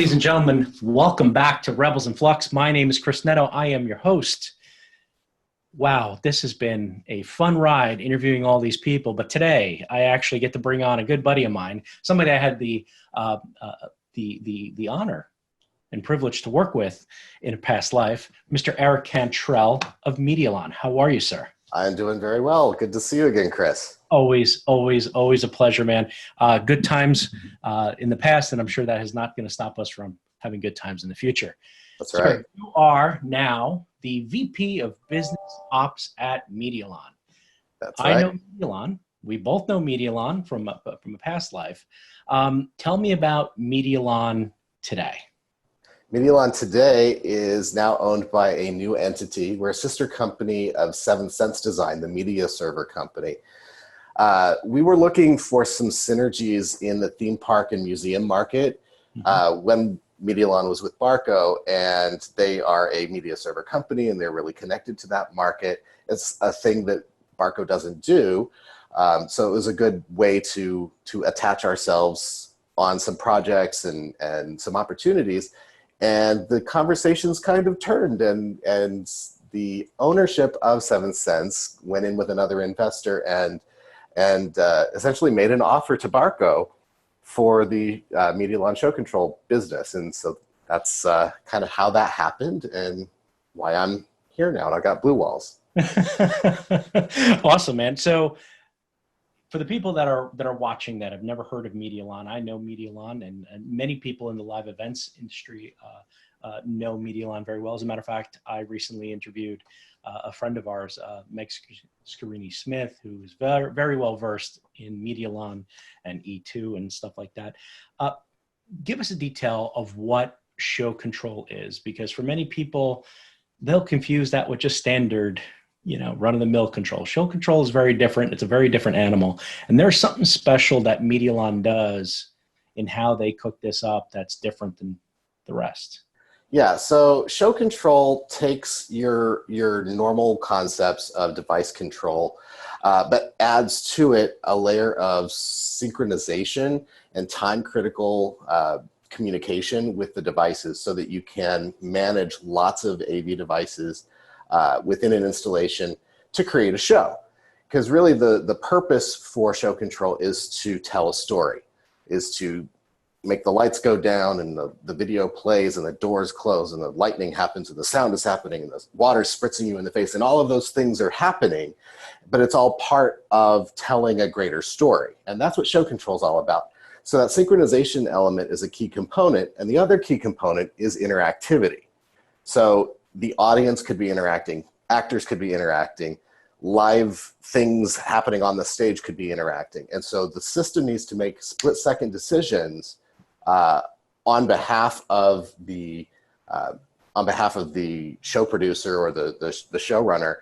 Ladies and gentlemen, welcome back to Rebels and Flux. My name is Chris Netto. I am your host. Wow, this has been a fun ride interviewing all these people, but today I actually get to bring on a good buddy of mine, somebody I had the honor and privilege to work with in a past life, Mr. Eric Cantrell of Medialon. How are you, sir? I'm doing very well. Good to see you again, Chris. Always a pleasure, man. Good times in the past, and I'm sure that is not going to stop us from having good times in the future. That's right. So you are now the VP of Business Ops at Medialon. That's right. I know Medialon. We both know Medialon from a past life. Tell me about Medialon today. Medialon today is now owned by a new entity. We're a sister company of 7th Sense Design, the media server company. We were looking for some synergies in the theme park and museum market when Medialon was with Barco, and they are a media server company and they're really connected to that market. It's a thing that Barco doesn't do. So it was a good way to attach ourselves on some projects and some opportunities. And the conversations kind of turned, and the ownership of 7th Sense went in with another investor and essentially made an offer to Barco for the Medialon show control business. And so that's kind of how that happened and why I'm here now. And I got blue walls. Awesome, man. So for the people that are watching that have never heard of Medialon, I know Medialon, and many people in the live events industry know Medialon very well. As a matter of fact, I recently interviewed a friend of ours, Meg Scarini-Smith, who is very, very well versed in Medialon and E2 and stuff like that. Give us a detail of what show control is, because for many people, they'll confuse that with just standard, run-of-the-mill control. Show control is very different. It's a very different animal. And there's something special that Medialon does in how they cook this up that's different than the rest. Yeah, so show control takes your normal concepts of device control, but adds to it a layer of synchronization and time-critical communication with the devices so that you can manage lots of AV devices within an installation to create a show. Because really the purpose for show control is to tell a story, is to make the lights go down and the video plays and the doors close and the lightning happens and the sound is happening and the water's spritzing you in the face and all of those things are happening, but it's all part of telling a greater story. And that's what show control is all about. So that synchronization element is a key component, and the other key component is interactivity. So the audience could be interacting, actors could be interacting, live things happening on the stage could be interacting. And so the system needs to make split-second decisions on behalf of the show producer or the showrunner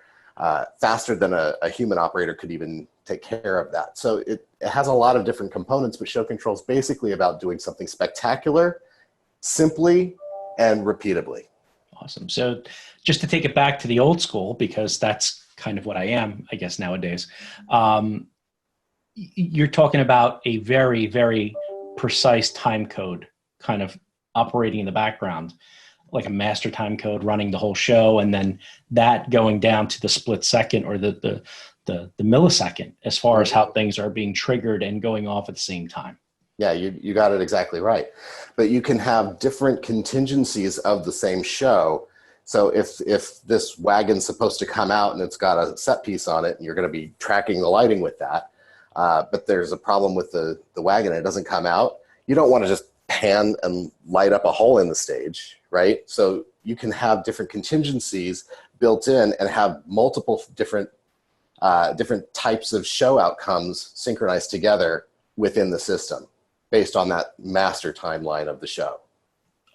faster than a human operator could even take care of that. So it has a lot of different components, but show control is basically about doing something spectacular, simply, and repeatably. Awesome. So just to take it back to the old school, because that's kind of what I am, I guess, nowadays, you're talking about a very, very precise time code kind of operating in the background, like a master time code running the whole show, and then that going down to the split second or the millisecond as far as how things are being triggered and going off at the same time. Yeah, you got it exactly right. But you can have different contingencies of the same show. So if this wagon's supposed to come out and it's got a set piece on it, and you're going to be tracking the lighting with that, but there's a problem with the wagon and it doesn't come out, you don't want to just pan and light up a hole in the stage, right? So you can have different contingencies built in and have multiple different types of show outcomes synchronized together within the system based on that master timeline of the show.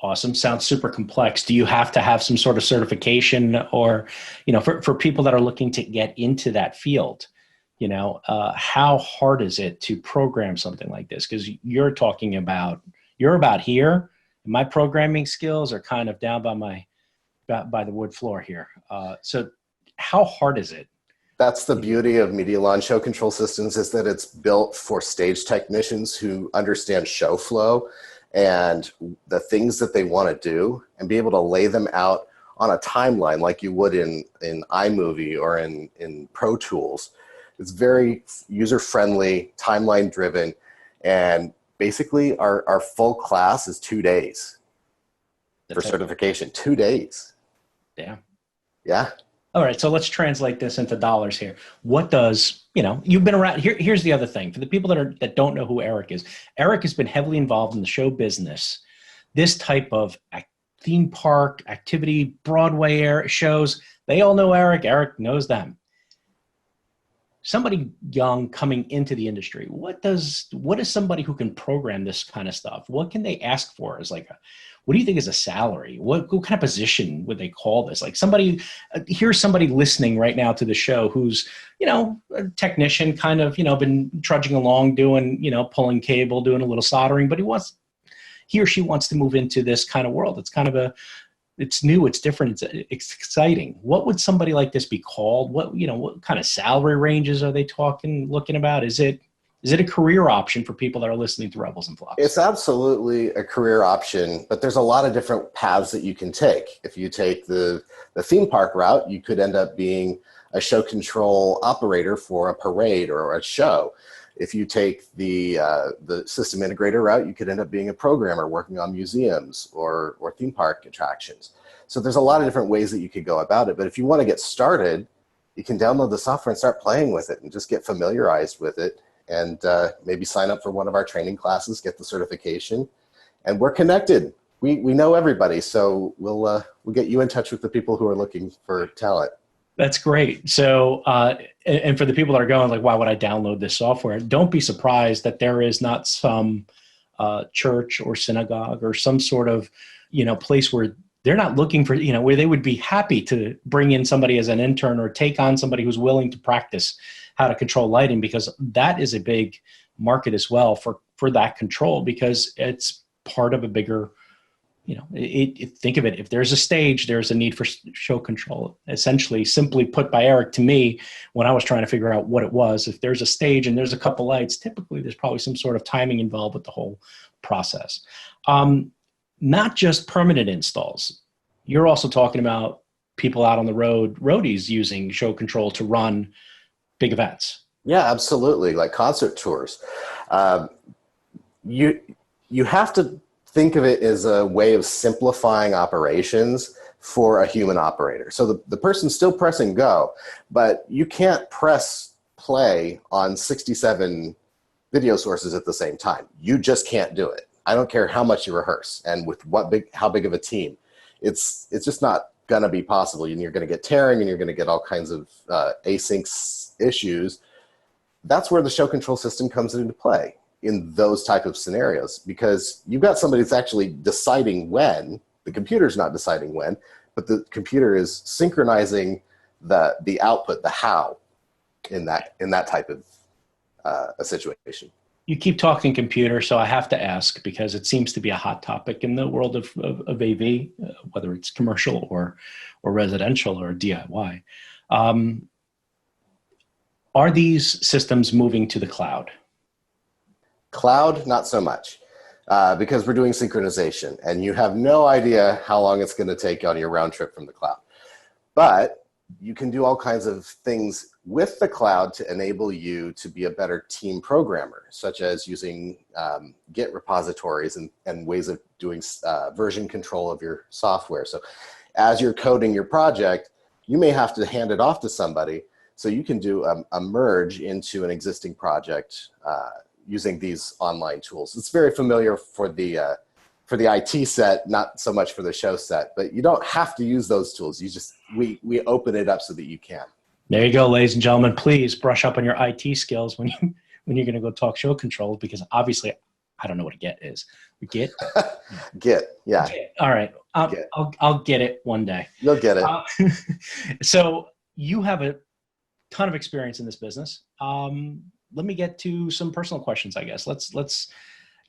Awesome. Sounds super complex. Do you have to have some sort of certification or, for people that are looking to get into that field, how hard is it to program something like this? Because you're about here. And my programming skills are kind of down by the wood floor here. So how hard is it? That's the beauty of Medialon show control systems, is that it's built for stage technicians who understand show flow and the things that they want to do, and be able to lay them out on a timeline like you would in iMovie or in Pro Tools. It's very user-friendly, timeline-driven, and basically our full class is 2 days for certification. 2 days. Damn. Yeah. All right, so let's translate this into dollars here. What does, you've been around, here's the other thing. For the people that don't know who Eric is, Eric has been heavily involved in the show business. This type of theme park, activity, Broadway shows, they all know Eric. Eric knows them. Somebody young coming into the industry, what is somebody who can program this kind of stuff? What can they ask for as what do you think is a salary? What kind of position would they call this? Like here's somebody listening right now to the show who's, a technician kind of, been trudging along doing, pulling cable, doing a little soldering, but he or she wants to move into this kind of world. It's kind of it's new, it's different, it's exciting. What would somebody like this be called? What kind of salary ranges are they looking about? Is it a career option for people that are listening to Rebels and Flux? It's absolutely a career option, but there's a lot of different paths that you can take. If you take the theme park route, you could end up being a show control operator for a parade or a show. If you take the system integrator route, you could end up being a programmer working on museums or theme park attractions. So there's a lot of different ways that you could go about it. But if you want to get started, you can download the software and start playing with it and just get familiarized with it, and maybe sign up for one of our training classes, get the certification. And we're connected. We know everybody, so we'll get you in touch with the people who are looking for talent. That's great. So, and for the people that are going why would I download this software? Don't be surprised that there is not some church or synagogue or some sort of, place where they're not looking for, where they would be happy to bring in somebody as an intern or take on somebody who's willing to practice how to control lighting, because that is a big market as well for that control, because it's part of a bigger, think of it, if there's a stage, there's a need for show control. Essentially, simply put by Eric to me, when I was trying to figure out what it was, if there's a stage and there's a couple lights, typically there's probably some sort of timing involved with the whole process. Not just permanent installs. You're also talking about people out on the road, roadies using show control to run big events. Yeah, absolutely. Like concert tours. You have to think of it as a way of simplifying operations for a human operator. So the person's still pressing go, but you can't press play on 67 video sources at the same time. You just can't do it. I don't care how much you rehearse and with how big of a team. It's just not gonna be possible. And you're gonna get tearing, and you're gonna get all kinds of async issues. That's where the show control system comes into play in those type of scenarios, because you've got somebody that's actually deciding when. The computer's not deciding when, but the computer is synchronizing the output, the how, in that type of a situation. You keep talking computer, so I have to ask, because it seems to be a hot topic in the world of AV, whether it's commercial or residential or DIY. Are these systems moving to the cloud? Cloud, not so much, because we're doing synchronization, and you have no idea how long it's going to take on your round trip from the cloud. But you can do all kinds of things with the cloud to enable you to be a better team programmer, such as using Git repositories and ways of doing version control of your software. So as you're coding your project, you may have to hand it off to somebody, so you can do a merge into an existing project using these online tools. It's very familiar for the IT set, not so much for the show set, but you don't have to use those tools. We open it up so that you can. There you go, ladies and gentlemen. Please brush up on your IT skills when you're going to go talk show control, because obviously I don't know what a Git is. Git? Git, yeah. Git. All right. I'll get it one day. You'll get it. So you have a ton of experience in this business. Let me get to some personal questions, I guess. Let's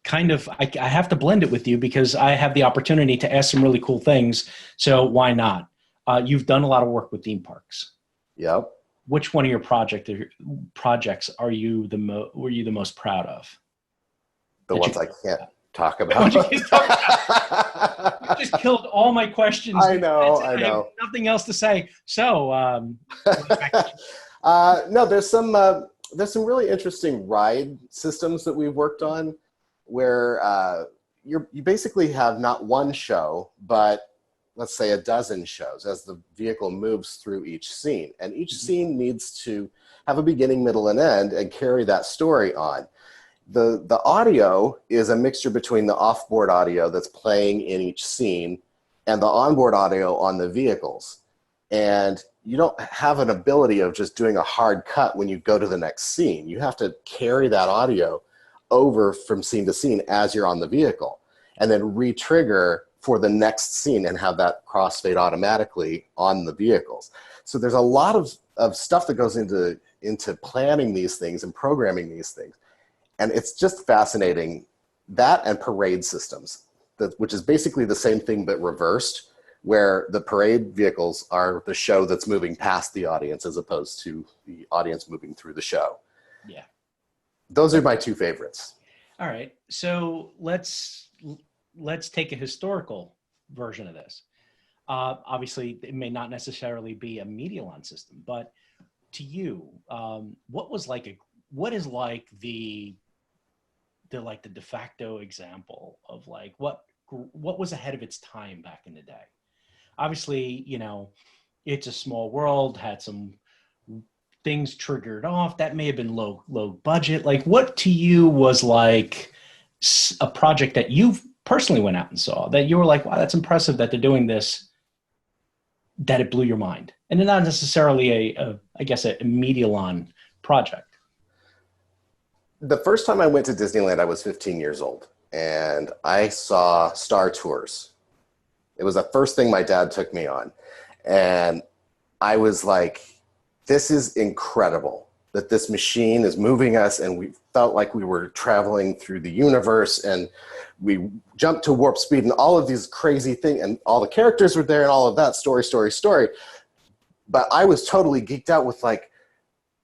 kind of, I have to blend it with you because I have the opportunity to ask some really cool things. So why not? You've done a lot of work with theme parks. Yep. Which one of your projects were you the most proud of? The ones I talk about. You just killed all my questions. I know. I have nothing else to say. So, no, there's some really interesting ride systems that we've worked on where you basically have not one show, but let's say a dozen shows as the vehicle moves through each scene. And each scene needs to have a beginning, middle, and end and carry that story on. The audio is a mixture between the offboard audio that's playing in each scene and the onboard audio on the vehicles. And you don't have an ability of just doing a hard cut when you go to the next scene. You have to carry that audio over from scene to scene as you're on the vehicle and then re-trigger for the next scene and have that crossfade automatically on the vehicles. So there's a lot of stuff that goes into planning these things and programming these things. And it's just fascinating. That and parade systems, which is basically the same thing but reversed, where the parade vehicles are the show that's moving past the audience as opposed to the audience moving through the show. Yeah. Those are my two favorites. All right. So let's take a historical version of this. Obviously, it may not necessarily be a Medialon system, but to you, what is the de facto example of like what was ahead of its time back in the day? Obviously, It's a Small World had some things triggered off that may have been low budget. Like, what to you was like a project that you personally went out and saw that you were like, wow, that's impressive that they're doing this, that it blew your mind? And not necessarily a Medialon project. The first time I went to Disneyland, I was 15 years old, and I saw Star Tours. It was the first thing my dad took me on. And I was like, this is incredible that this machine is moving us, and we felt like we were traveling through the universe, and we jumped to warp speed and all of these crazy things, and all the characters were there and all of that story. But I was totally geeked out with like,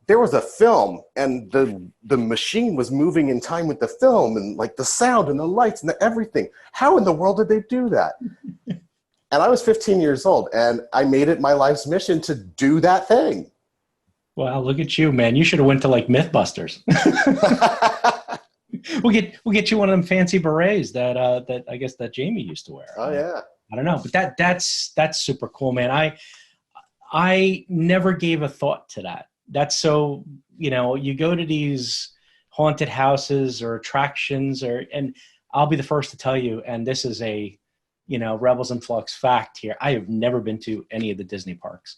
there was a film and the machine was moving in time with the film and like the sound and the lights and the everything. How in the world did they do that? And I was 15 years old, and I made it my life's mission to do that thing. Wow, look at you, man. You should have went to like Mythbusters. We'll get you one of them fancy berets that I guess that Jamie used to wear. Oh yeah. I don't know, but that's super cool, man. I never gave a thought to that. That's so, you go to these haunted houses or attractions and I'll be the first to tell you, and this is a, Rebels and Flux fact here. I have never been to any of the Disney parks.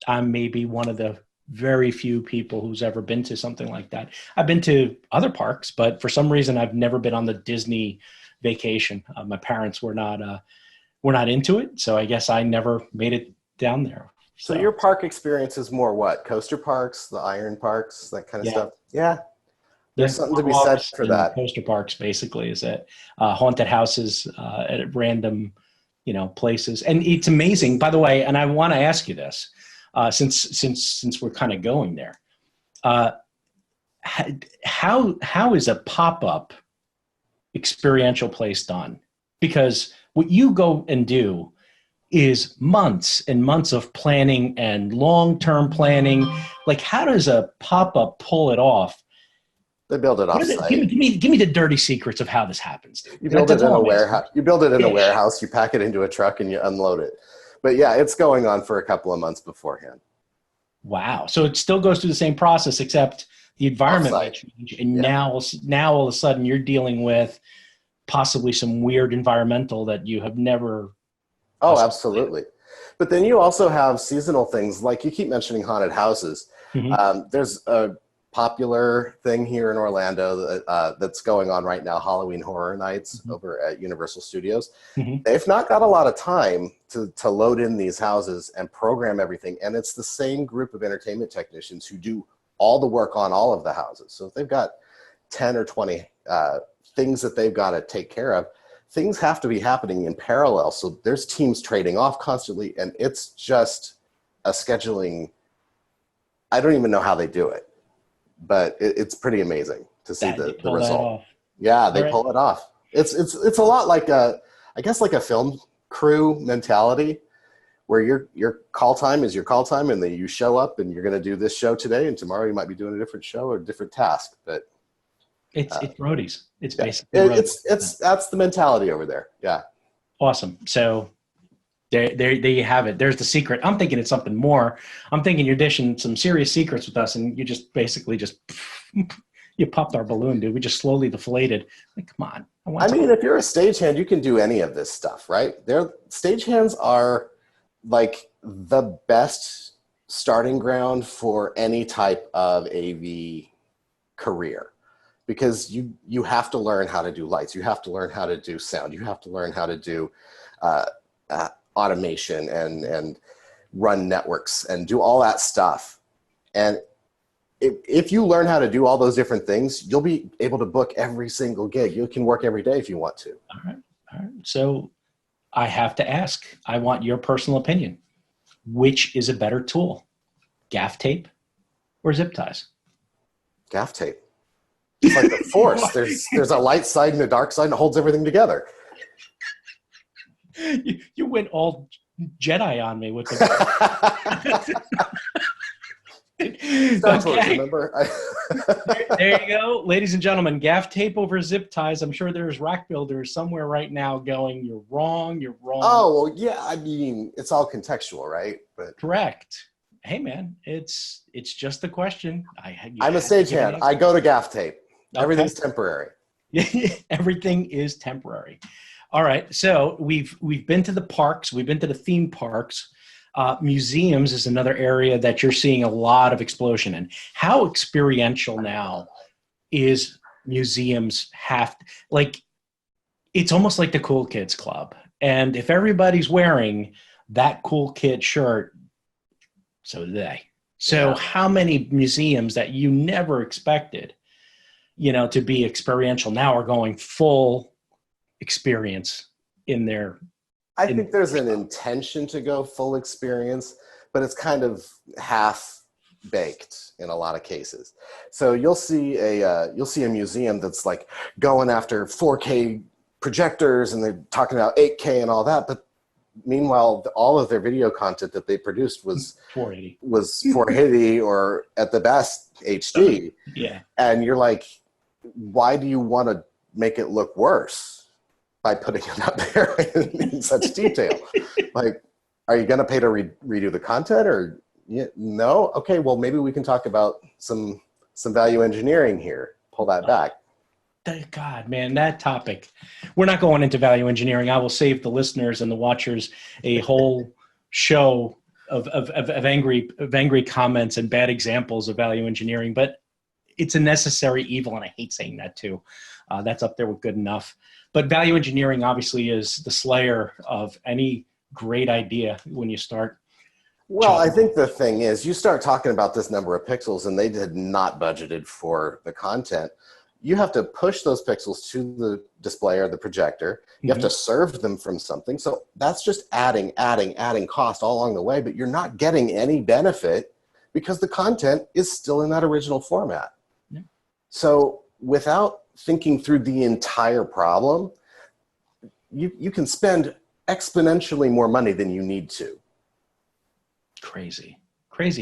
I'm maybe one of the very few people who's ever been to something like that. I've been to other parks, but for some reason I've never been on the Disney vacation. My parents were not into it. So I guess I never made it down there. So your park experience is more what? Coaster parks, the Iron parks, that kind of stuff? Yeah. There's something to be said for that. Coaster parks basically is it haunted houses at random, places. And it's amazing, by the way, and I want to ask you this, since we're kind of going there, how is a pop-up experiential place done? Because what you go and do is months and months of planning and long-term planning. Like, how does a pop-up pull it off? They build it off-site. Give me the dirty secrets of how this happens. You build it in a warehouse. You build it in a warehouse. You pack it into a truck and you unload it. But yeah, it's going on for a couple of months beforehand. Wow! So it still goes through the same process, except the environment might change, and now all of a sudden you're dealing with possibly some weird environmental that you have never. Oh, absolutely. But then you also have seasonal things, like you keep mentioning haunted houses. Mm-hmm. There's a popular thing here in Orlando that's going on right now, Halloween Horror Nights, mm-hmm. over at Universal Studios. Mm-hmm. They've not got a lot of time to load in these houses and program everything. And it's the same group of entertainment technicians who do all the work on all of the houses. So if they've got 10 or 20 things that they've got to take care of, things have to be happening in parallel. So there's teams trading off constantly, and it's just a scheduling. I don't even know how they do it, but it's pretty amazing to see the result. Yeah, All they right. pull it off. It's a lot like I guess like a film crew mentality, where your call time is your call time, and then you show up and you're going to do this show today, and tomorrow you might be doing a different show or a different task. But It's roadies. It's yeah, basically roadies. it's that's the mentality over there. Yeah. Awesome. So there you have it. There's the secret. I'm thinking it's something more. I'm thinking you're dishing some serious secrets with us, and you just basically just you popped our balloon, dude. We just slowly deflated. Like, come on. I mean, if you're a stagehand, you can do any of this stuff, right? Stagehands are like the best starting ground for any type of AV career, because you have to learn how to do lights, you have to learn how to do sound, you have to learn how to do uh, automation and run networks and do all that stuff. And if you learn how to do all those different things, you'll be able to book every single gig. You can work every day if you want to. All right. All right. So I have to ask, I want your personal opinion. Which is a better tool, gaff tape or zip ties? Gaff tape. It's like the Force. There's a light side and a dark side, and it holds everything together. You went all Jedi on me with the. Star Wars, remember? There you go, ladies and gentlemen. Gaff tape over zip ties. I'm sure there's rack builders somewhere right now going, "You're wrong. You're wrong." Oh well, yeah. I mean, it's all contextual, right? But correct. Hey, man, it's just a question. I'm a stagehand. I go to gaff tape. Okay. Everything's temporary. Everything is temporary. All right. So we've been to the parks. We've been to the theme parks. Museums is another area that you're seeing a lot of explosion in. How experiential now is museums like, it's almost like the cool kids club. And if everybody's wearing that cool kid shirt, so do they. So Yeah. how many museums that you never expected, to be experiential now are going full experience in their. I think there's an intention to go full experience, but it's kind of half baked in a lot of cases. So you'll see a museum that's like going after 4K projectors, and they're talking about 8K and all that, but meanwhile all of their video content that they produced was 480 or at the best HD. Yeah. And you're like, why do you want to make it look worse by putting it up there in such detail? Like, are you going to pay to redo the content, or no? Okay, well, maybe we can talk about some value engineering here. Pull that back. God, man, that topic. We're not going into value engineering. I will save the listeners and the watchers a whole show of angry comments and bad examples of value engineering, but it's a necessary evil, and I hate saying that too. That's up there with good enough. But value engineering obviously is the slayer of any great idea when you start. Well, I think the thing is, you start talking about this number of pixels and they did not budgeted for the content. You have to push those pixels to the display or the projector. You have to serve them from something. So that's just adding cost all along the way, but you're not getting any benefit because the content is still in that original format. Yeah. So without thinking through the entire problem, you can spend exponentially more money than you need to. Crazy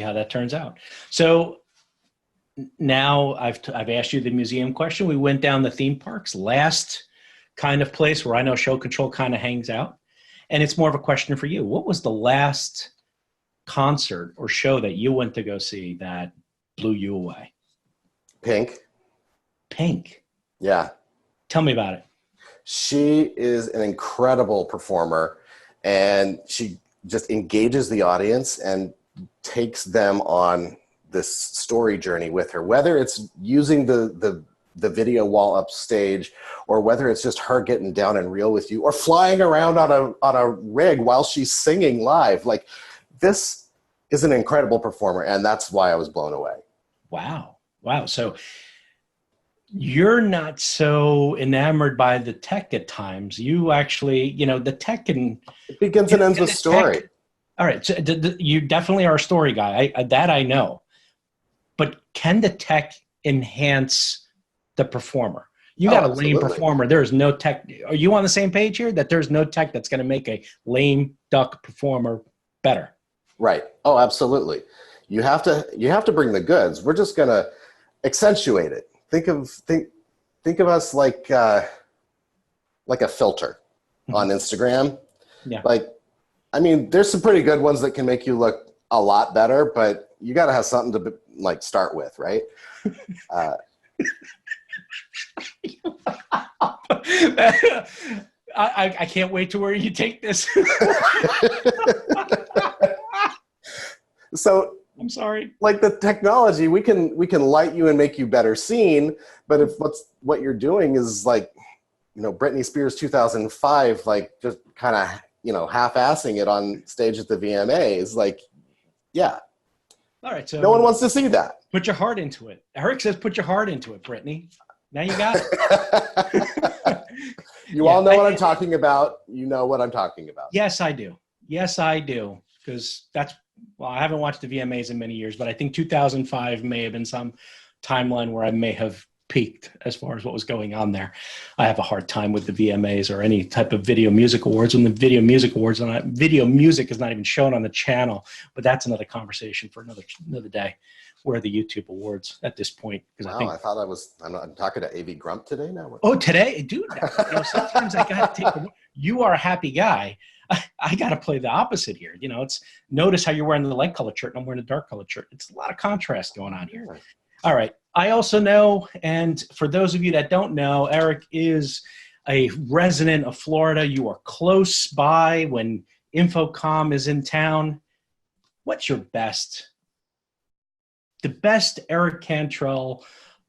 how that turns out. So now I've asked you the museum question. We went down the theme parks, last kind of place where I know show control kind of hangs out. And it's more of a question for you. What was the last concert or show that you went to go see that blew you away? Pink. Yeah. Tell me about it. She is an incredible performer, and she just engages the audience and takes them on this story journey with her, whether it's using the video wall upstage, or whether it's just her getting down and real with you, or flying around on a rig while she's singing live. Like, this is an incredible performer, and that's why I was blown away. Wow. So you're not so enamored by the tech at times. You actually, the tech can... It begins and ends with story. All right. So you definitely are a story guy. That I know. But can the tech enhance the performer? You Oh, got a lame absolutely. performer. There's no tech. Are you on the same page here? That there's no tech that's going to make a lame duck performer better. Right. Oh, absolutely. You have to bring the goods. We're just gonna accentuate it. Think of us like a filter on Instagram. Yeah. Like, I mean, there's some pretty good ones that can make you look a lot better, but you got to have something to like start with, right? I can't wait to where you take this. So I'm sorry. like the technology, we can light you and make you better seen, but if what you're doing is like, you know, Britney Spears 2005, like just kind of, you know, half-assing it on stage at the VMAs, like, yeah. All right, so No one wants to see that. put your heart into it. Eric says put your heart into it, Brittany. Now you got it. You all know what I'm talking about. You know what I'm talking about. Yes, I do. Yes, I do. Because I haven't watched the VMAs in many years, but I think 2005 may have been some timeline where I may have peaked as far as what was going on there. I have a hard time with the VMAs or any type of video music awards. When the video music awards, video music is not even shown on the channel, but that's another conversation for another day. Where are the YouTube awards at this point? Because I thought I'm talking to AV Grump today now. Oh, today, dude. You know, sometimes I got to take. You are a happy guy. I got to play the opposite here. You know, notice how you're wearing the light colored shirt and I'm wearing a dark colored shirt. It's a lot of contrast going on here. All right. I also know, and for those of you that don't know, Eric is a resident of Florida. You are close by when InfoComm is in town. What's the best Eric Cantrell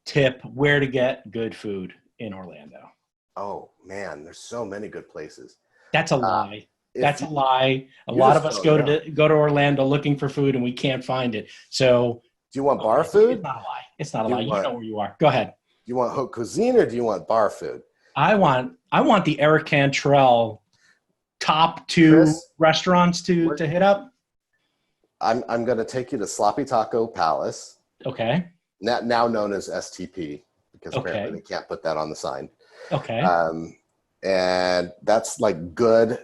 tip where to get good food in Orlando? Oh man, there's so many good places. That's a lie. That's a lie. A lot of us go to Orlando looking for food and we can't find it. So do you want bar food? It's not a lie. It's not a lie. You know where you are. Go ahead. Do you want haute cuisine or do you want bar food? I want the Eric Cantrell top two restaurants to hit up. I'm going to take you to Sloppy Taco Palace. Okay. Now known as STP, because apparently they can't put that on the sign. Okay. And that's like good,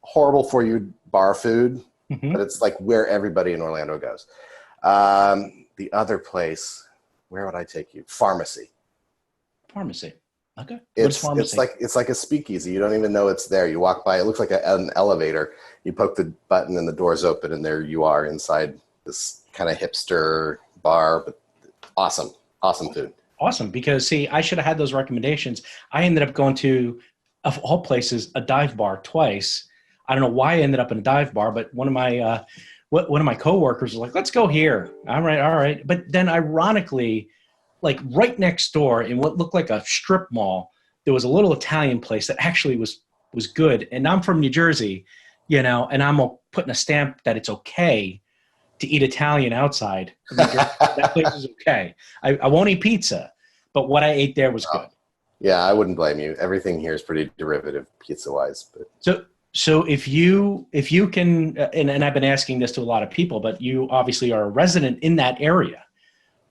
horrible for you bar food, but it's like where everybody in Orlando goes. The other place, where would I take you? Pharmacy. Pharmacy. Okay. It's like a speakeasy. You don't even know it's there. You walk by, it looks like an elevator. You poke the button and the doors open and there you are inside this kind of hipster bar, but awesome food. Awesome, because see, I should have had those recommendations. I ended up going to, of all places, a dive bar twice. I don't know why I ended up in a dive bar, but one of my coworkers was like, "Let's go here." All right. But then, ironically, like right next door in what looked like a strip mall, there was a little Italian place that actually was good. And I'm from New Jersey, you know, and I'm putting a stamp that it's okay to eat Italian outside. That place is okay. I won't eat pizza, but what I ate there was good. Yeah, I wouldn't blame you. Everything here is pretty derivative pizza-wise. But so if you can, and I've been asking this to a lot of people, but you obviously are a resident in that area.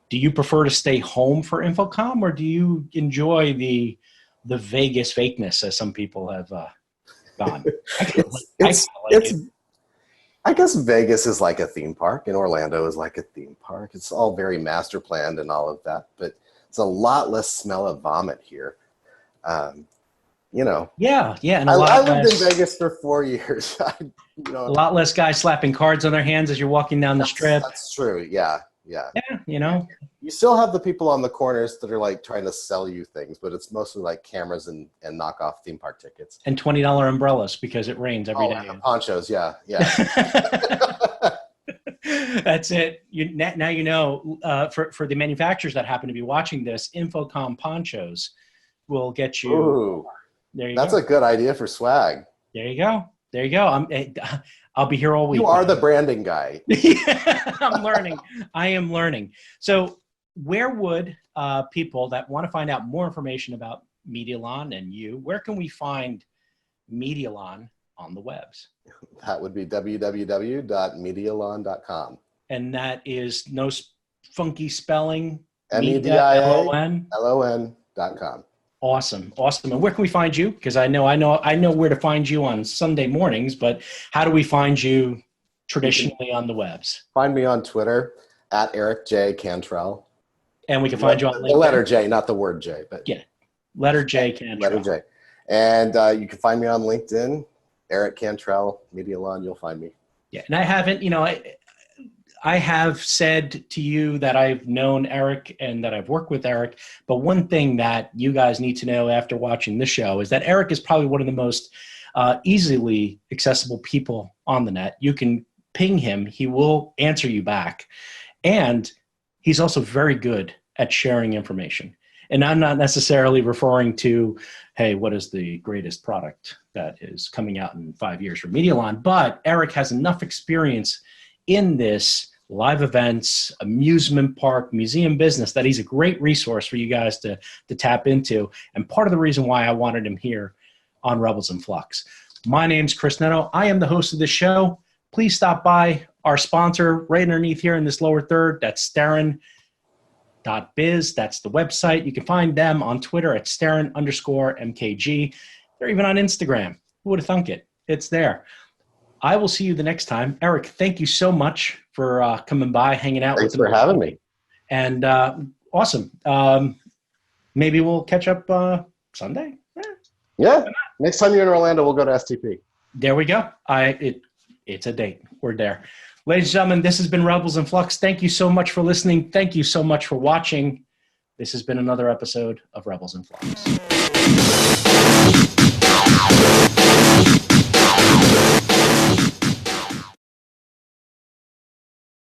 Do you prefer to stay home for InfoComm, or do you enjoy the Vegas fakeness, as some people have gone? I guess Vegas is like a theme park and Orlando is like a theme park. It's all very master planned and all of that, but it's a lot less smell of vomit here. You know. Yeah. And I lived in Vegas for 4 years. A lot less guys slapping cards on their hands as you're walking down the strip. That's true. Yeah. Yeah, you know. You still have the people on the corners that are like trying to sell you things, but it's mostly like cameras and knockoff theme park tickets. And $20 umbrellas because it rains every day. And ponchos, yeah. That's it. Now you know, for the manufacturers that happen to be watching this, InfoComm ponchos will get you. Ooh, there you that's go. a good idea for swag. There you go. I'll be here all week. You are the branding guy. I'm learning. I am learning. So where would people that want to find out more information about Medialon and you, where can we find Medialon on the webs? That would be www.medialon.com. And that is no funky spelling. Medialon.com. Awesome. And where can we find you? Because I know where to find you on Sunday mornings, but how do we find you traditionally on the webs? Find me on Twitter at Eric J. Cantrell. And we can find you on LinkedIn. The letter J, not the word J, but yeah, letter J Cantrell. Letter J. And you can find me on LinkedIn, Eric Cantrell, Medialon. You'll find me. Yeah, and I haven't, I have said to you that I've known Eric and that I've worked with Eric, but one thing that you guys need to know after watching this show is that Eric is probably one of the most easily accessible people on the net. You can ping him, he will answer you back, and he's also very good at sharing information. And I'm not necessarily referring to, hey, what is the greatest product that is coming out in 5 years from Medialon, but Eric has enough experience in this live events, amusement park, museum business that he's a great resource for you guys to tap into. And part of the reason why I wanted him here on Rebels and Flux. My name's Chris Netto. I am the host of the show. Please stop by our sponsor right underneath here in this lower third. That's Starin.biz. That's the website. You can find them on Twitter at Starin_MKG. They're even on Instagram. Who would have thunk it? It's there. I will see you the next time. Eric, thank you so much for coming by, hanging out with me. Thanks for having me. And awesome. Maybe we'll catch up Sunday. Yeah. Next time you're in Orlando, we'll go to STP. There we go. It's a date. We're there. Ladies and gentlemen, this has been Rebels and Flux. Thank you so much for listening. Thank you so much for watching. This has been another episode of Rebels and Flux.